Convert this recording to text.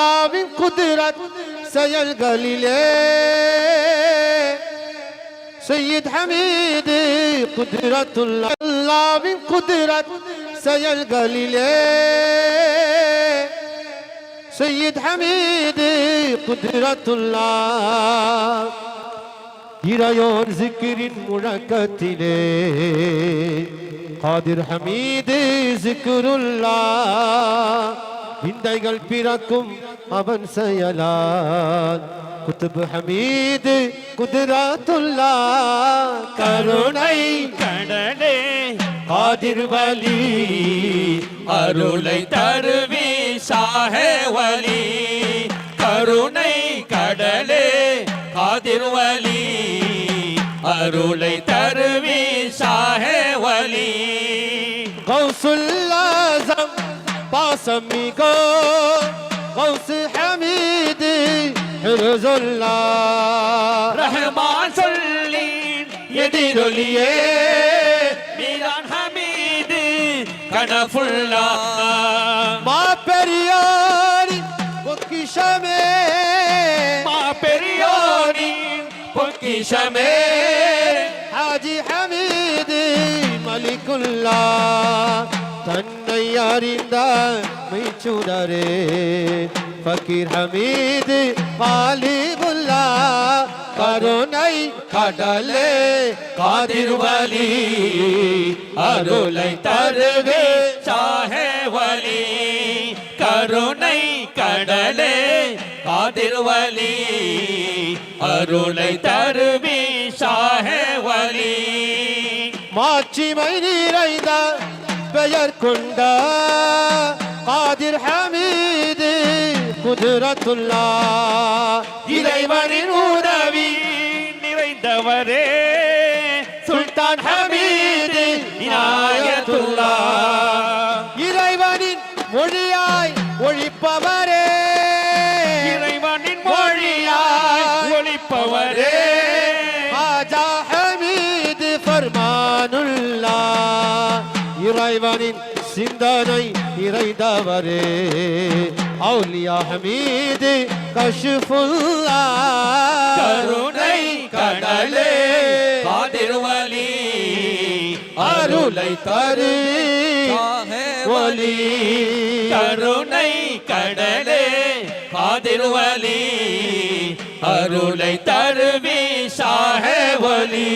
அல்லாவின் குதிரத் செயல்களிலே சையத் ஹமீது குதிரத்துல்லா அல்லாவின் குதிரத் செயல்களிலே சையத் ஹமீது குதிரத்துல்லா இறையோர் ஜிக்கிரின் முழக்கத்திலே காதிர் ஹமீது ஜிக்ருல்லா விந்தைகள் பிறக்கும் அவன் செயலால் குத்துப் ஹமீது குதிரத்துல்லா கருணை கடலே காதிர் வலி அருளை தருவி ஷாஹே வலி கருணை கடலே காதிர் வலி அருளை தருவி ஷாஹே வலி கௌசுல் ஆஸம் பாசமிகோ கௌஸ் ஹமீது ஹிர்சுல்லா ரஹ்மான் சொல்லி எதிரொலியே மீரான் ஹமீது கனஃபுல்லா மா பெரியாரி பொக்கிஷமே மா பெரியோனி பொக்கிஷமே ஹாஜி ஹமீது மலிகுல்லா தன்னை அறிந்த மெய்ச்சுடரே ஃபக்கீர் ஹமீது வாலிபுல்லா கருணை கடலே காதிர் வலி அருளை தருவே ஷாஹே வலி கருணை கடலே காதிர் வலி அருளை தருவி ஷாஹே வலி மாட்சிமை நிறைந்த பெயர் கொண்ட காதிர் ஹமீது குதிரத்துல்லா இறைவனின் உதவி நிறைந்தவரே சுல்தான் ஹமீது இனாயத்துல்லா இறைவனின் மொழியாய் ஒழிப்பவரே இறைவனின் மொழியாய் ஒளிப்பவரே ஹாஜா ஹமீது ஃபர்மானுல்லா இறைவனின் சிந்தனை நிறைந்தவரே அவுலியா ஹமீது கஷ்ஃபுல்லா கருணை கடலே காதிர் வலி அருளை தரு ஷாஹே வலி கருணை கடலே காதிர் வலி அருளை தருவி ஷாஹே வலி